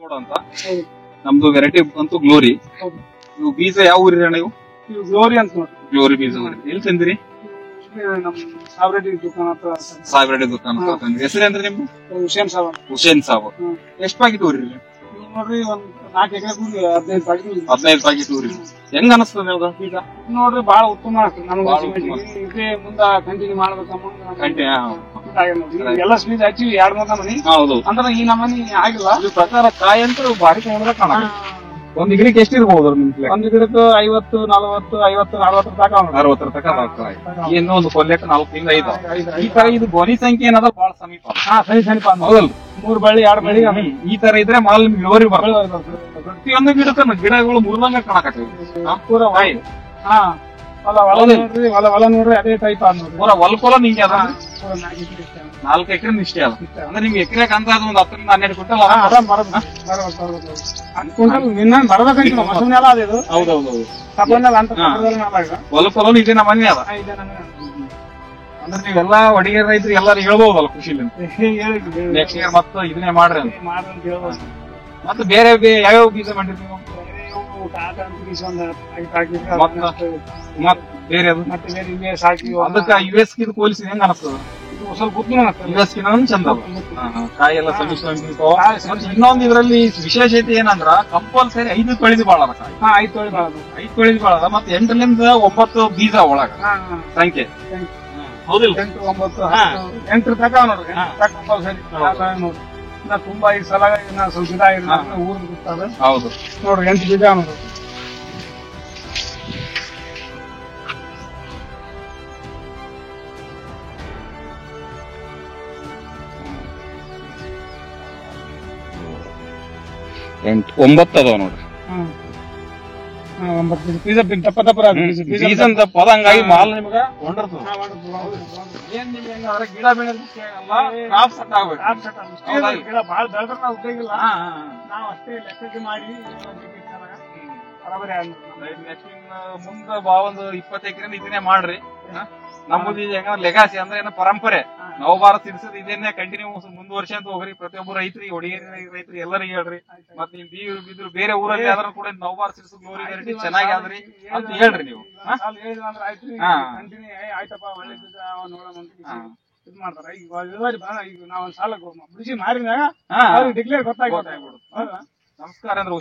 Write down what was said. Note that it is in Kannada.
ನೋಡ ಅಂತ ನಮ್ದು ವೆರೈಟಿ ಅಂತೂ ಗ್ಲೋರಿ. ಇವು ಬೀಜ ಯಾವ ಊರಿ ಅಣ್ಣ? ಇವು ಗ್ಲೋರಿ ಅಂತ ನೋಡಿ. ಗ್ಲೋರಿ ಬೀಜ ಎಲ್ಲಿ ತಂದಿರಿ? ನಮ್ ಸಾವಿರೆಡ್ಡಿ ದುಕಾನ್ ಹತ್ರ. ಸಾವಿರೆಡ್ಡಿ ದುಕಾನ್ ತಂದ್ರಿ. ಹೆಸರೇನ್ರಿ ನಿಮ್ದು? ಹುಸೇನ್ ಸಾಬ್. ಹುಸೇನ್ ಸಾಬ್. ಎಷ್ಟ್ ಪ್ಯಾಕೆಟ್ ಊರಿ? ನೋಡ್ರಿ ಒಂದ್ 4 ಎಕರೆ 15 ಪ್ಯಾಕೆಟ್. 15 ಪ್ಯಾಕೆಟ್ ಊರಿ. ಹೆಂಗ ಅನಸ್ತದ ನಿಮ್ಗ ಈಗ? ನೋಡ್ರಿ ಬಹಳ ಉತ್ತಮ ನಮ್ಗೆ. ಇದೇ ಮುಂದ ಕಂಟಿನ್ಯೂ ಮಾಡ್ಬೇಕಮ್ಮ. ಎಲ್ಲ ಸ್ಪೀಡ್ ಹಚ್ಚಿ 2-3 ನಮನಿ. ಹೌದು. ಅಂದ್ರೆ ಈ ನಮನಿ ಆಗಿಲ್ಲ. ಈ ಪ್ರಕಾರ ಕಾಯಿ ಅಂತ ಭಾರಿ ನೋಡಿದ್ರೆ ಕಾಣ. ಒಂದ್ ಗಿಡಕ್ಕೆ ಎಷ್ಟು ಇರ್ಬೋದು ನಿಮ್ಗೆ? ಒಂದ್ ಗಿಡಕ್ಕೆ 50, 40, 50, 40 ತನಕ. 60 ತನಕ. ಇನ್ನು ಒಂದು ಕೊಲ್ಲೆಕ್ಕೆ 4 ಇಂದ 5. ಈ ತರ ಇದು ಗೋನಿ ಸಂಖ್ಯೆ ಏನದ ಬಹಳ ಸಮೀಪ. ಸಮೀಪ ಹೌದಲ್ಲ? 3 ಬಳ್ಳಿ 2 ಬಳ್ಳಿ ಈ ತರ ಇದ್ರೆ ಮಾಲ್ ನಿಮ್ಗೆ ಇಳುವರಿ ಬರ್ತದೆ. ಪ್ರತಿಯೊಂದು ಗಿಡಕ್ಕ ಗಿಡಗಳು ಮುರಿದಂಗ ಕಾಣಕತ್ತೀವಿ. ಪೂರ ಹೊಲ ನೋಡ್ರಿ ಅದೇ ಟೈಪ್ ಪೂರ ಹೊಲಕೊಲ ನಿಂಗೆ ಅದ. 4 ಎಕರೆ ನಿಷ್ಠೆ ಅದ. ಅಂದ್ರೆ ನಿಮ್ಗೆ ಎಕರೆಗೆ ಅಂತ ಒಂದು 10 ರಿಂದ 12 ಕ್ವಿಂಟಲ್ ಅನ್ಕೊಂಡ್ರೆ ನಿನ್ನ ಬರಬೇಕಂತ ಮಸೂನೆಲ್ಲ ಅದ ಇದು. ಹೌದೌದು. ಹೊಲಕೊಲ ಇದೇ ನಮ್ಮ ಮನೆ ಅದ. ಅಂದ್ರೆ ನೀವೆಲ್ಲಾ ಒಡಿಗೆ ರೈತರು ಎಲ್ಲಾರು ಹೇಳ್ಬೋದಲ್ಲ ಖುಷಿಲಿ ನೆಕ್ಸ್ಟ್ ಇಯರ್ ಮತ್ತೆ ಇದನ್ನೇ ಮಾಡ್ರಿ ಅಂತ. ಮತ್ತೆ ಬೇರೆ ಯಾವ್ಯಾವ ಬೀಜ ಮಾಡಿರಿ ನೀವು? ಬೇರೆ ಸಾಕಿ ಅದಕ್ಕ US ಗೆ ಹೋಲಿಸಿ ಹೆಂಗ ಅನಸ್ತದ? ಸ್ವಲ್ಪ US ಚಂದ ಕಾಯಿ ಎಲ್ಲ ಸಮಿಷ್ಠ. ಇನ್ನೊಂದು ಇದ್ರಲ್ಲಿ ವಿಶೇಷತೆ ಏನಂದ್ರ ಕಂಪಲ್ಸರಿ 5 ತೊಳಿದು ಬಾಳದ ಕಾಯಿ. 5 ತೊಳಿದು ಬಾಳದ. ಮತ್ತೆ 8 ರಿಂದ 9 ಬೀಜ ಒಳಗ ಸಂಖ್ಯೆ. ಹೌದಿಲ್ಲ? 8, 9, 8 ತಕ ನೋಡ್ರಿ. ಕಂಪಲ್ಸರಿ ನೋಡ್ರಿ. ತುಂಬಾ ಈ ಸಲ ಸ್ವಲ್ಪ ಇದಾಗಿಲ್ಲ ಊರ್ ಬಿಡ್ತಾರೆ. ಹೌದು ನೋಡ್ರಿ 8 ಬೀಜ ನೋಡ್ರಿ. ಒಂಬತ್ತು ಅದಾವ ನೋಡ್ರಿ. 9 ಬೀಜ ದಪ್ಪ ದಪ್ಪ ಬೀಜ ದಪ್ಪ ಅದ. ಹಂಗಾಗಿ ಮಾಲ್ ನಿಮ್ಗ ಕೊಂಡಿರ್ತದ. ಏನ್ ನಿಮ್ಗೆ ಹೆಂಗಂದ್ರೆ ಗಿಡ ಬೆಳೆದಕ್ಕೆ ಕ್ರಾಪ್ ಸೆಟ್ ಆಗ್ಬೇಕು. ಗಿಡ ಬಾಳ ಬೆಳೆದ್ರೆ ನಾವು ಉಪಯೋಗಿಲ್ಲ. ನಾವು ಅಷ್ಟೇ ಲೆಕ್ಕಕ್ಕೆ ಮಾಡಿ ಮುಂದ ಒಂದು 20 ಎಕರೆ ಇದನ್ನೇ ಮಾಡ್ರಿ. ನಮ್ಮದು ಹೆಂಗ ಲೆಗಾಸಿ ಅಂದ್ರೆ ಏನೋ ಪರಂಪರೆ. ನವಭಾರತ ಸಿಡಿಸೋದು ಇದನ್ನೇ ಕಂಟಿನ್ಯೂ ಮುಂದುವರ್ಷ ಅಂತ ಹೋಗ್ರಿ. ಪ್ರತಿಯೊಬ್ಬರು ರೈತರಿಗೆ ಒಡಿಗೇರಿ ರೈತರಿಗೆ ಎಲ್ಲರಿಗೆ ಹೇಳ್ರಿ. ಮತ್ತೆ ನಿಮ್ ಬಿದ್ರು ಬೇರೆ ಊರಲ್ಲಿ ಆದ್ರೂ ಕೂಡ ನವಭಾರತ ಸಿಡಿಸೋ ಗ್ಲೋರಿ ವೆರೈಟಿ ಚೆನ್ನಾಗಿ ಆದ್ರಿ ಅಂತ ಹೇಳ್ರಿ ನೀವು. ಆಯ್ತಪ್ಪ ಒಳ್ಳೆ ಬೀಜ ನೋಡೋಣ ಇದ್ ಮಾಡ್ತಾರ. ಈಗ ನಾವ್ ಸಾಲ ಬಿಡಿಸಿ ಮಾರಿದಾಗ ಡಿಕ್ಲೇರ್ ಗೊತ್ತಾಗ್ಬಿಡುತ್ತೆ. ನಮಸ್ಕಾರ ಅಂದ್ರೆ